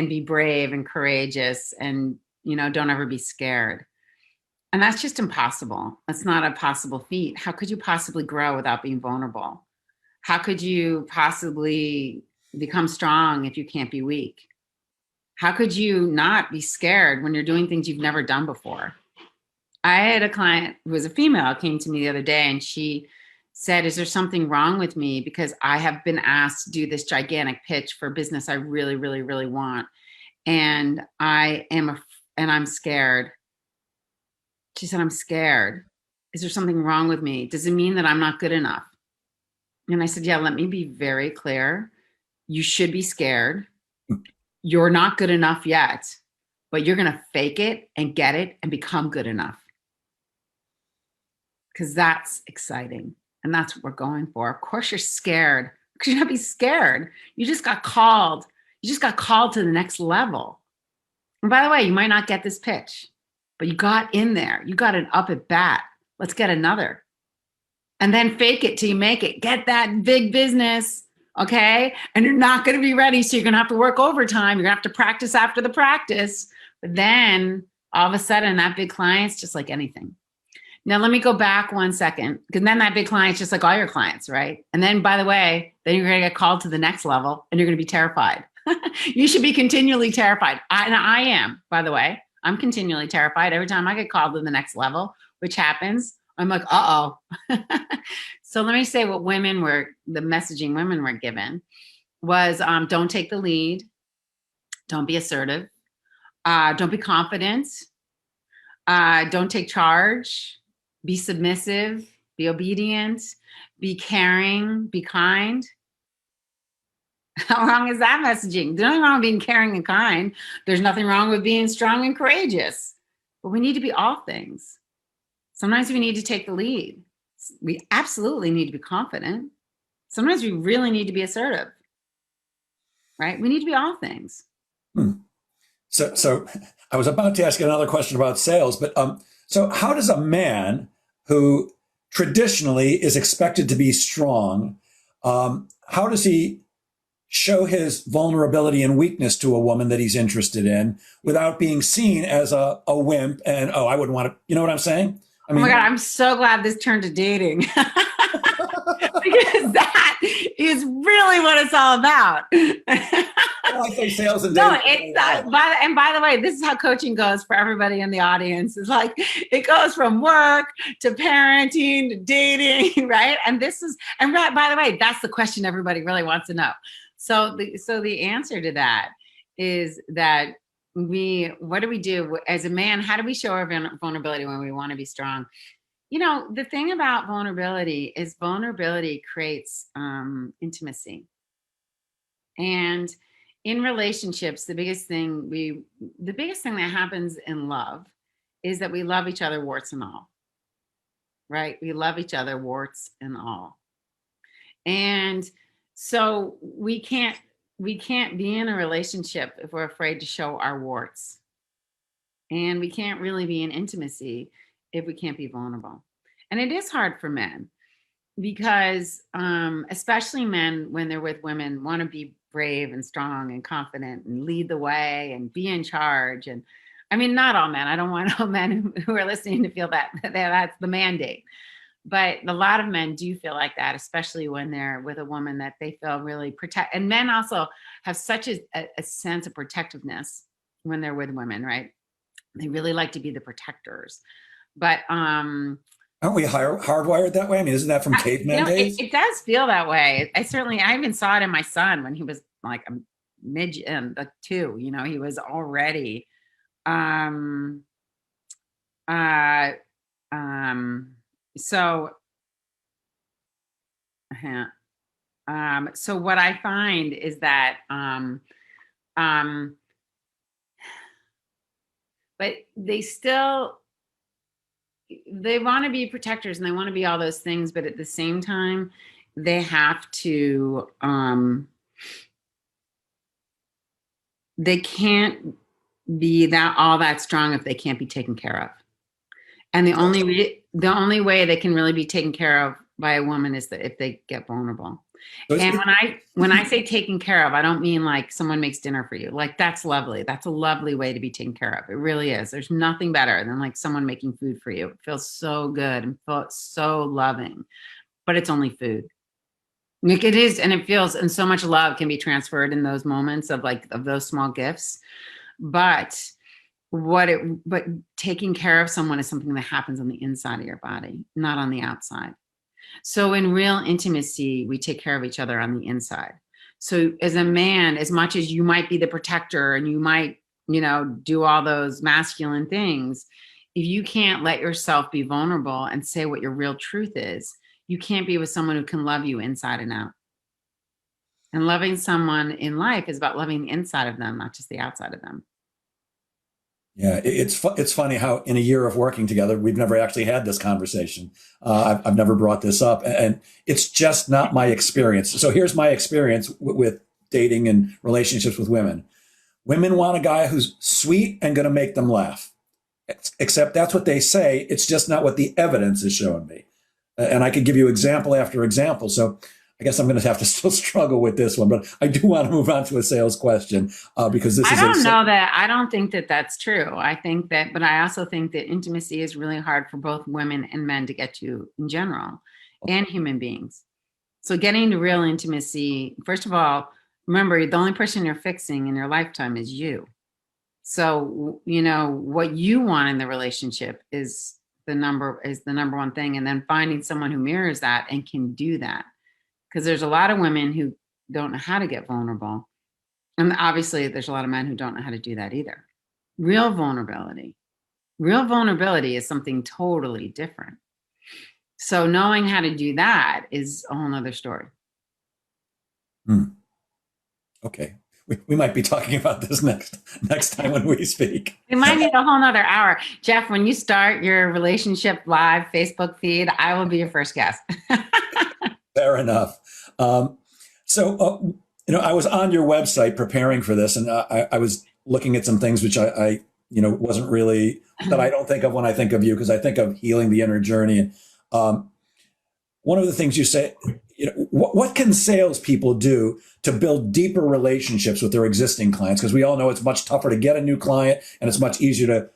be brave and courageous, and don't ever be scared. And that's just impossible. That's not a possible feat. How could you possibly grow without being vulnerable? How could you possibly become strong if you can't be weak? How could you not be scared when you're doing things you've never done before? I had a client who was a female came to me the other day, and she said, is there something wrong with me? Because I have been asked to do this gigantic pitch for business I really, really, really want. And I'm scared. She said, I'm scared. Is there something wrong with me? Does it mean that I'm not good enough? And I said, yeah, let me be very clear. You should be scared. You're not good enough yet, but you're going to fake it and get it and become good enough. Because that's exciting. And that's what we're going for. Of course, you're scared. You should not be scared. You just got called. You just got called to the next level. And by the way, you might not get this pitch, but you got in there. You got an up at bat. Let's get another. And then fake it till you make it. Get that big business, okay? And you're not going to be ready, so you're going to have to work overtime. You're going to have to practice after the practice. But then all of a sudden, that big client's just like anything. Now, let me go back 1 second, because then that big client's just like all your clients, right? And then, by the way, then you're going to get called to the next level, and you're going to be terrified. You should be continually terrified. I am, by the way. I'm continually terrified every time I get called to the next level, which happens. I'm like, uh-oh. So let me say what the messaging women were given was, don't take the lead. Don't be assertive. Don't be confident. Don't take charge. Be submissive. Be obedient. Be caring. Be kind. How wrong is that messaging? There's nothing wrong with being caring and kind. There's nothing wrong with being strong and courageous. But we need to be all things. Sometimes we need to take the lead. We absolutely need to be confident. Sometimes we really need to be assertive, right? We need to be all things. So I was about to ask another question about sales, but so how does a man who traditionally is expected to be strong How does he show his vulnerability and weakness to a woman that he's interested in without being seen as a wimp and, oh, I wouldn't want to, you know what I'm saying? I Oh my mean, God, I'm so glad this turned to dating. Because that is really what it's all about. well, I say sales and No, dating. it's by the way, this is how coaching goes for everybody in the audience. It's like it goes from work to parenting to dating, right? And this is and right, by the way, that's the question everybody really wants to know. So the answer to that is that what do we do as a man? How do we show our vulnerability when we want to be strong? The thing about vulnerability is vulnerability creates intimacy. And in relationships, the biggest thing that happens in love is that we love each other warts and all, right? We love each other warts and all. And so we can't be in a relationship if we're afraid to show our warts. And we can't really be in intimacy if we can't be vulnerable. And it is hard for men because especially men when they're with women want to be brave and strong and confident and lead the way and be in charge. And I mean, not all men. I don't want all men who are listening to feel that's the mandate. But a lot of men do feel like that, especially when they're with a woman that they feel really protect. And men also have such a sense of protectiveness when they're with women, right? They really like to be the protectors. But Aren't we hardwired that way? I mean, isn't that from caveman days? it does feel that way. I even saw it in my son when he was like a mid, like 2. He was already, um, uh, so, so what I find is that, but they want to be protectors and they want to be all those things, but at the same time, they have to, they can't be all that strong if they can't be taken care of. And the only way they can really be taken care of by a woman is that if they get vulnerable. And when I say taken care of, I don't mean like someone makes dinner for you. Like that's lovely. That's a lovely way to be taken care of. It really is. There's nothing better than like someone making food for you. It feels so good and feels so loving, but it's only food. Like it is, and it feels, and so much love can be transferred in those moments of those small gifts. But taking care of someone is something that happens on the inside of your body, not on the outside. So in real intimacy, we take care of each other on the inside. So as a man, as much as you might be the protector and you might, do all those masculine things, if you can't let yourself be vulnerable and say what your real truth is, you can't be with someone who can love you inside and out. And loving someone in life is about loving the inside of them, not just the outside of them. Yeah, it's funny how in a year of working together, we've never actually had this conversation. I've never brought this up, and it's just not my experience. So here's my experience with dating and relationships with women. Women want a guy who's sweet and going to make them laugh. Except that's what they say. It's just not what the evidence is showing me. And I could give you example after example. So I guess I'm going to have to still struggle with this one, but I do want to move on to a sales question because this is. I don't think that that's true. But I also think that intimacy is really hard for both women and men to get to in general, and human beings. So getting to real intimacy, first of all, remember the only person you're fixing in your lifetime is you. So, what you want in the relationship is the number one thing. And then finding someone who mirrors that and can do that. Because there's a lot of women who don't know how to get vulnerable. And obviously there's a lot of men who don't know how to do that either. Real vulnerability is something totally different. So knowing how to do that is a whole nother story. Okay. We might be talking about this next time when we speak. We might need a whole nother hour. Jeff, when you start your relationship live Facebook feed, I will be your first guest. Fair enough. So I was on your website preparing for this, and I was looking at some things which I wasn't really, that I don't think of when I think of you, because I think of healing the inner journey. And one of the things you say, what can salespeople do to build deeper relationships with their existing clients? Because we all know it's much tougher to get a new client, and it's much easier to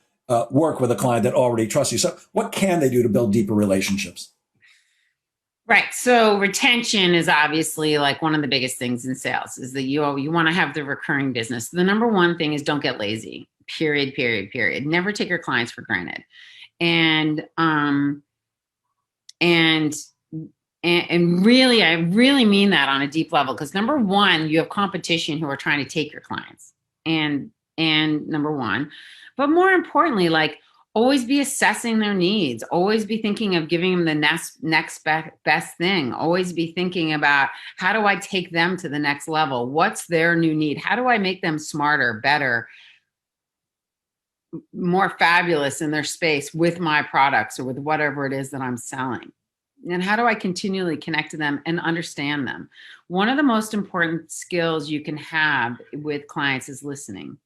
work with a client that already trusts you. So, what can they do to build deeper relationships? Right. So retention is obviously like one of the biggest things in sales is that you want to have the recurring business. The number one thing is don't get lazy. Period, period, period. Never take your clients for granted. And and and really, I really mean that on a deep level, because number one, you have competition who are trying to take your clients. And number one, but more importantly, like always be assessing their needs, always be thinking of giving them the next best thing, always be thinking about how do I take them to the next level? What's their new need? How do I make them smarter, better, more fabulous in their space with my products or with whatever it is that I'm selling? And how do I continually connect to them and understand them? One of the most important skills you can have with clients is listening.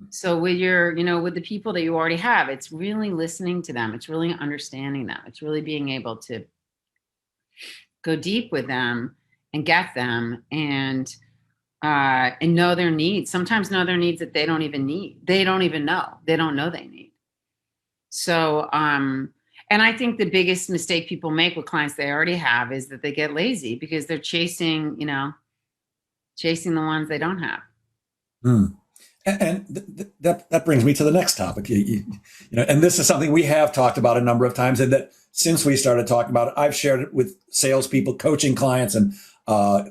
So with with the people that you already have, it's really listening to them. It's really understanding them. It's really being able to go deep with them and get them and know their needs. Sometimes know their needs that they don't even need. They don't even know. They don't know they need. So, and I think the biggest mistake people make with clients they already have is that they get lazy because they're chasing the ones they don't have. Mm. And that brings me to the next topic. And this is something we have talked about a number of times, and that since we started talking about it, I've shared it with salespeople, coaching clients, and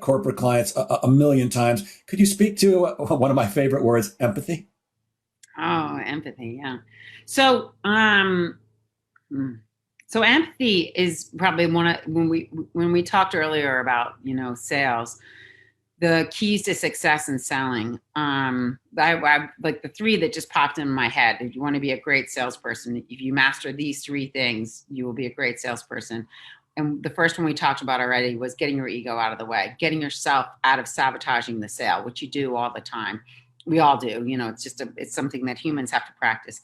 corporate clients a million times. Could you speak to one of my favorite words, empathy? Oh, empathy, yeah. So, so empathy is probably when we talked earlier about sales. The keys to success in selling. I like the three that just popped in my head. If you want to be a great salesperson, if you master these three things, you will be a great salesperson. And the first one we talked about already was getting your ego out of the way, getting yourself out of sabotaging the sale, which you do all the time. We all do. It's something that humans have to practice.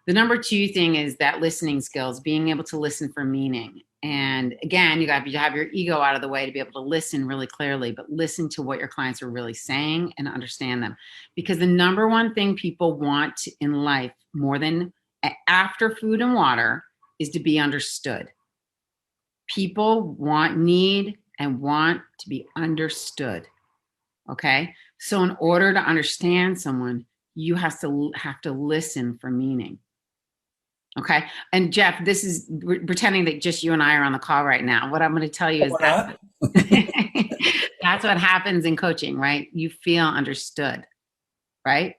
The number two thing is that listening skills, being able to listen for meaning. And again, you got to have your ego out of the way to be able to listen really clearly, but listen to what your clients are really saying and understand them. Because the number one thing people want in life more than after food and water is to be understood. People need and want to be understood. Okay. So in order to understand someone, you have to listen for meaning. Okay. And Jeff, this is pretending that just you and I are on the call right now. What I'm going to tell you is that that's what happens in coaching, right? You feel understood, right?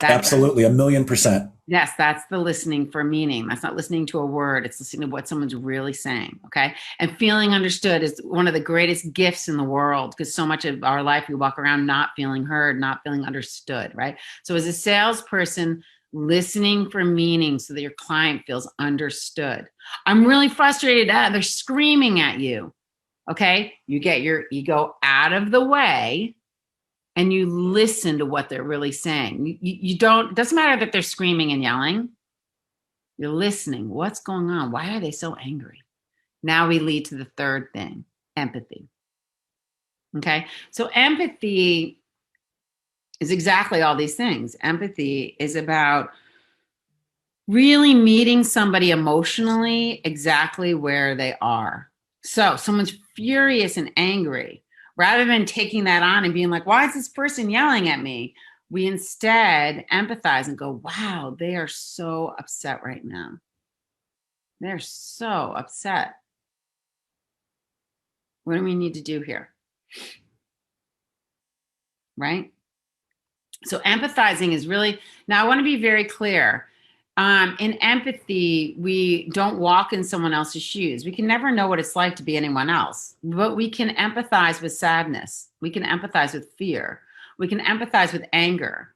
Absolutely. 1,000,000%. Yes. That's the listening for meaning. That's not listening to a word. It's listening to what someone's really saying. Okay. And feeling understood is one of the greatest gifts in the world, because so much of our life, we walk around not feeling heard, not feeling understood. Right. So as a salesperson, listening for meaning so that your client feels understood. I'm really frustrated. They're screaming at you. Okay. You get your ego out of the way and you listen to what they're really saying. You don't, it doesn't matter that they're screaming and yelling. You're listening. What's going on? Why are they so angry? Now we lead to the third thing, empathy. Okay. So empathy is exactly all these things. Empathy is about really meeting somebody emotionally exactly where they are. So someone's furious and angry. Rather than taking that on and being like, why is this person yelling at me? We instead empathize and go, wow, they are so upset right now. They're so upset. What do we need to do here? Right? So empathizing is really, now I want to be very clear. In empathy, we don't walk in someone else's shoes. We can never know what it's like to be anyone else, but we can empathize with sadness. We can empathize with fear. We can empathize with anger.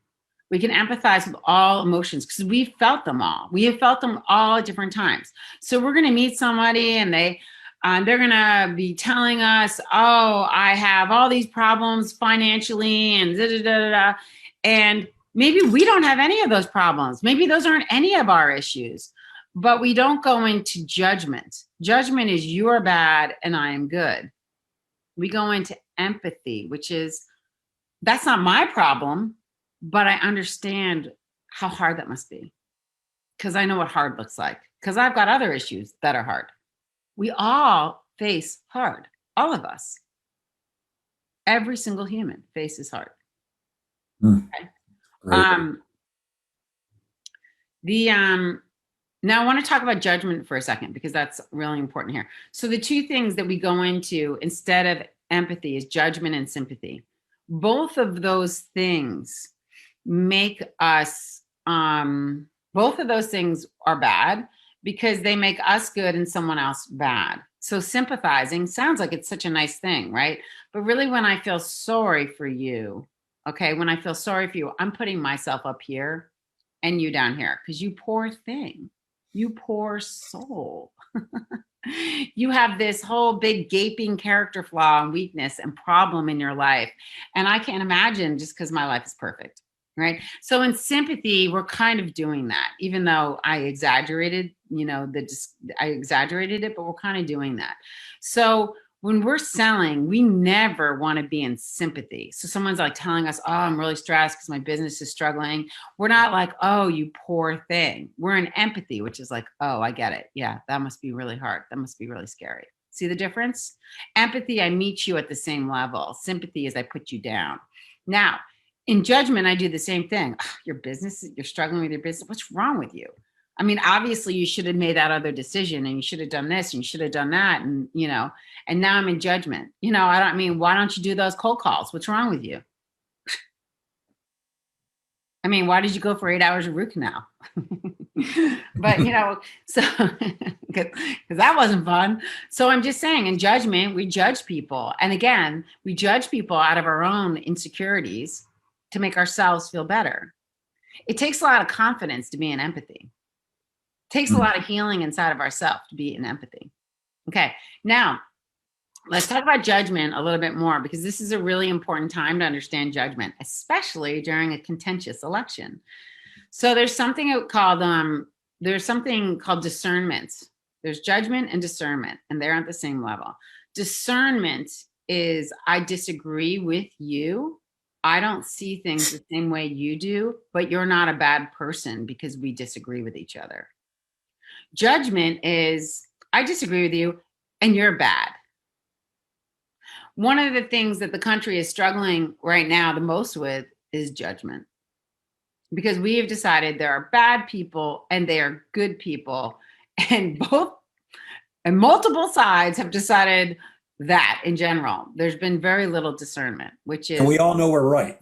We can empathize with all emotions because we've felt them all. We have felt them all at different times. So we're going to meet somebody and they're going to be telling us, oh, I have all these problems financially and da, da, da, da, da. And maybe we don't have any of those problems. Maybe those aren't any of our issues, but we don't go into judgment. Judgment is you're bad and I am good. we go into empathy, which is, that's not my problem, but I understand how hard that must be, because I know what hard looks like, because I've got other issues that are hard. We all face hard, all of us. Every single human faces hard. Okay? Great. Now I want to talk about judgment for a second, because that's really important here. So the two things that we go into instead of empathy is judgment and sympathy. Both of those things make us, both of those things are bad because they make us good and someone else bad. So sympathizing sounds like it's such a nice thing, right? But really, when I feel sorry for you, okay, when I feel sorry for you, I'm putting myself up here and you down here, because you poor thing, you poor soul. You have this whole big gaping character flaw and weakness and problem in your life. And I can't imagine, just because my life is perfect, right? So in sympathy, we're kind of doing that, even though I exaggerated, I exaggerated it, but we're kind of doing that. So when we're selling, we never want to be in sympathy. So someone's like telling us, oh, I'm really stressed because my business is struggling. We're not like, oh, you poor thing. We're in empathy, which is like, oh, I get it. Yeah, that must be really hard. That must be really scary. See the difference? Empathy, I meet you at the same level. Sympathy is I put you down. Now, in judgment, I do the same thing. Your business, you're struggling with your business. What's wrong with you? I mean, obviously you should have made that other decision and you should have done this and you should have done that. And, and now I'm in judgment. Why don't you do those cold calls? What's wrong with you? I mean, why did you go for 8 hours of root canal? But, so, because that wasn't fun. So I'm just saying, in judgment, we judge people. And again, we judge people out of our own insecurities to make ourselves feel better. It takes a lot of confidence to be in empathy. It takes a lot of healing inside of ourselves to be in empathy. Okay, now let's talk about judgment a little bit more, because this is a really important time to understand judgment, especially during a contentious election. So there's something called discernment. There's judgment and discernment, and they're at the same level. Discernment is, I disagree with you. I don't see things the same way you do, but you're not a bad person because we disagree with each other. Judgment is, I disagree with you and you're bad. One of the things that the country is struggling right now the most with is judgment, because we have decided there are bad people and they are good people, and multiple sides have decided that in general. There's been very little discernment, which is. And we all know we're right.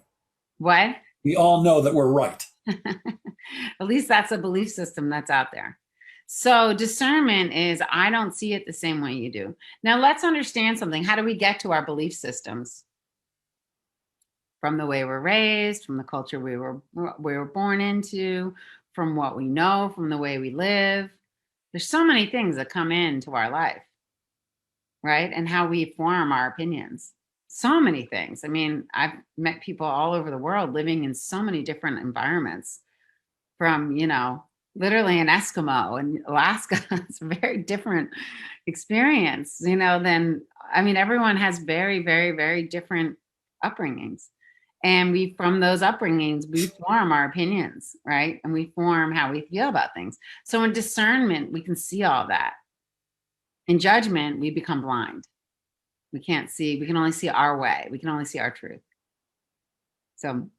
What? We all know that we're right. At least that's a belief system that's out there. So discernment is, I don't see it the same way you do. Now let's understand something. How do we get to our belief systems? From the way we're raised, from the culture we were born into, from what we know, from the way we live. There's so many things that come into our life, right? And how we form our opinions. So many things. I mean, I've met people all over the world living in so many different environments, from, literally an Eskimo in Alaska. It's a very different experience, than, everyone has very, very, very different upbringings. And from those upbringings, we form our opinions, right? And we form how we feel about things. So in discernment, we can see all that. In judgment, we become blind. We can't see, we can only see our way. We can only see our truth. So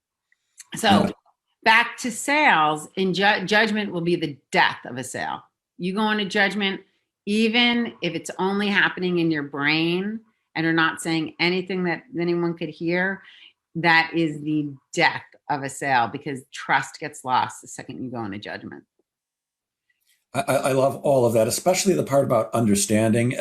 back to sales, in judgment will be the death of a sale. You go into judgment, even if it's only happening in your brain and you're not saying anything that anyone could hear, that is the death of a sale, because trust gets lost the second you go into judgment. I love all of that, especially the part about understanding.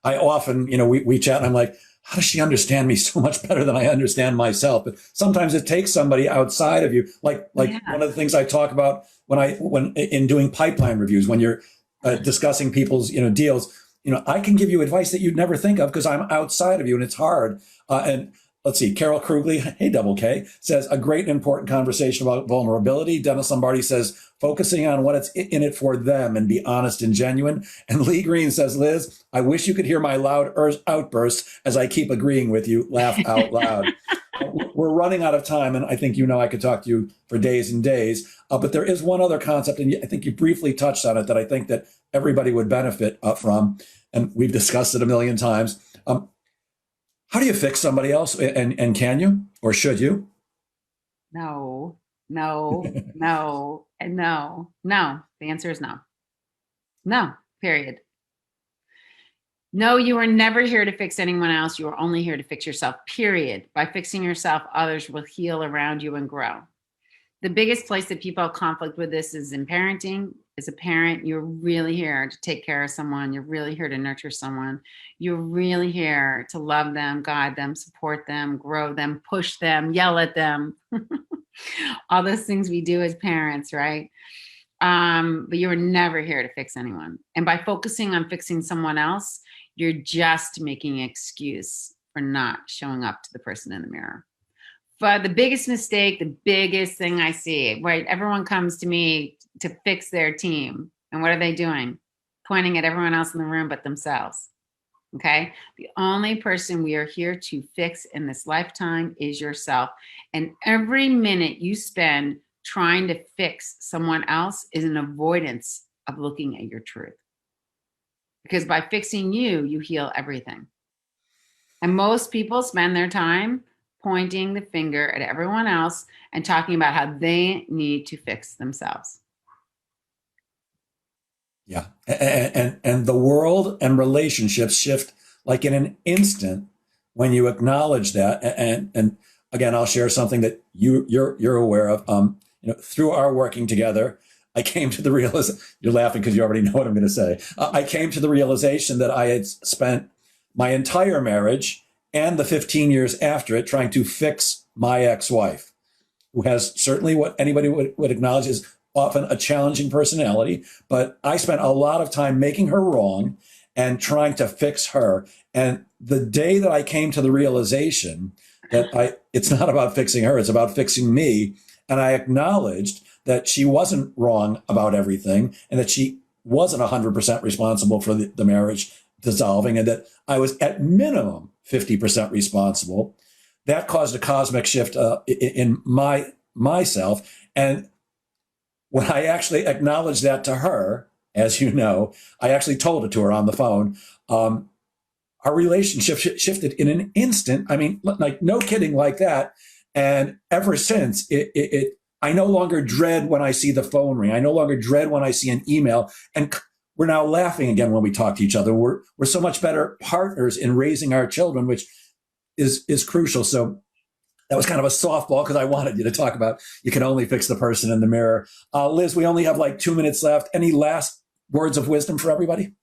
I often, we chat and I'm like, how does she understand me so much better than I understand myself? But sometimes it takes somebody outside of you. Like yeah. One of the things I talk about when in doing pipeline reviews, when you're discussing people's, deals, I can give you advice that you'd never think of because I'm outside of you, and it's hard. And let's see, Carol Krugly, hey, Double K, says a great and important conversation about vulnerability. Dennis Lombardi says focusing on what it's in it for them and be honest and genuine. And Lee Green says, Liz, I wish you could hear my loud outbursts as I keep agreeing with you. Laugh out loud. We're running out of time, and I think I could talk to you for days and days. But there is one other concept, and I think you briefly touched on it, that I think that everybody would benefit from, and we've discussed it a million times. How do you fix somebody else, and can you, or should you? No, no, no, and no, no. The answer is no. No, period. No, you are never here to fix anyone else. You are only here to fix yourself, period. By fixing yourself, others will heal around you and grow. The biggest place that people have conflict with this is in parenting. As a parent, you're really here to take care of someone. You're really here to nurture someone. You're really here to love them, guide them, support them, grow them, push them, yell at them. All those things we do as parents, right? But you're never here to fix anyone. And by focusing on fixing someone else, you're just making an excuse for not showing up to the person in the mirror. But the biggest mistake, the biggest thing I see, right? Everyone comes to me to fix their team. And what are they doing? Pointing at everyone else in the room but themselves. Okay? The only person we are here to fix in this lifetime is yourself. And every minute you spend trying to fix someone else is an avoidance of looking at your truth. Because by fixing you, you heal everything. And most people spend their time pointing the finger at everyone else and talking about how they need to fix themselves. Yeah. And the world and relationships shift like in an instant when you acknowledge that. And again, I'll share something that you're aware of. Through our working together, I came to the realization, you're laughing because you already know what I'm going to say. I came to the realization that I had spent my entire marriage and the 15 years after it trying to fix my ex-wife, who has certainly what anybody would acknowledge is often a challenging personality. But I spent a lot of time making her wrong and trying to fix her. And the day that I came to the realization that it's not about fixing her, it's about fixing me. And I acknowledged that she wasn't wrong about everything and that she wasn't 100% responsible for the marriage dissolving, and that I was at minimum 50% responsible. That caused a cosmic shift in myself. And when I actually acknowledged that to her, as you know, I actually told it to her on the phone. Our relationship shifted in an instant. I mean, like no kidding, like that. And ever since, I no longer dread when I see the phone ring. I no longer dread when I see an email. And we're now laughing again when we talk to each other. We're so much better partners in raising our children, which is crucial. So that was kind of a softball because I wanted you to talk about you can only fix the person in the mirror. Liz, we only have like 2 minutes left. Any last words of wisdom for everybody?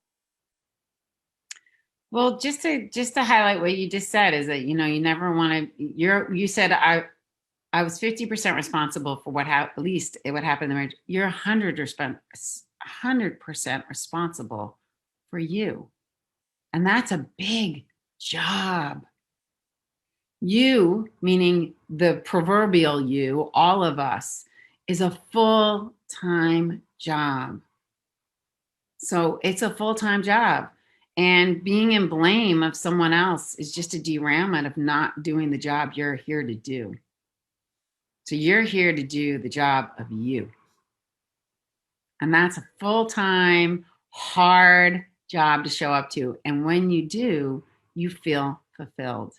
Well, just to highlight what you just said is that, you never want to, you said I was 50% responsible for at least what happened in the marriage. You're 100% responsible for you. And that's a big job. You, meaning the proverbial you, all of us, is a full-time job. So it's a full-time job. And being in blame of someone else is just a derailment of not doing the job you're here to do. So you're here to do the job of you. And that's a full-time, hard job to show up to. And when you do, you feel fulfilled.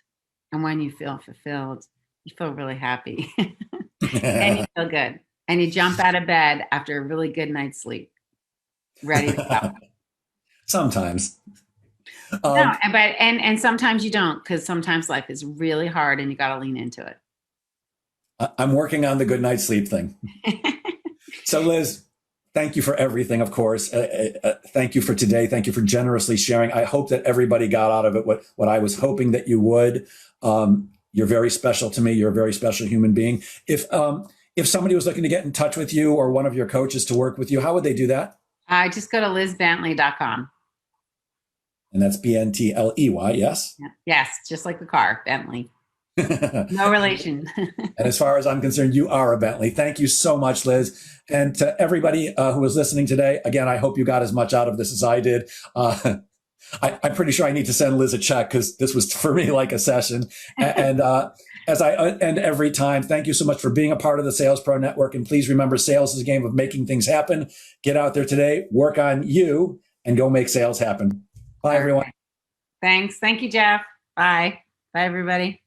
And when you feel fulfilled, you feel really happy. And you feel good. And you jump out of bed after a really good night's sleep, ready to go. Sometimes. No, but sometimes you don't, because sometimes life is really hard and you got to lean into it. I'm working on the good night's sleep thing. So Liz, thank you for everything, of course. Thank you for today. Thank you for generously sharing. I hope that everybody got out of it what I was hoping that you would. You're very special to me. You're a very special human being. If somebody was looking to get in touch with you or one of your coaches to work with you, how would they do that? Just go to lizbentley.com. And that's Bentley, yes? Yes, just like the car, Bentley. No relation. And as far as I'm concerned, you are a Bentley. Thank you so much, Liz. And to everybody who was listening today, again, I hope you got as much out of this as I did. I'm pretty sure I need to send Liz a check because this was for me like a session. And as I end every time, thank you so much for being a part of the Sales Pro Network. And please remember, sales is a game of making things happen. Get out there today, work on you, and go make sales happen. Bye, everyone. Thanks. Thank you, Jeff. Bye. Bye, everybody.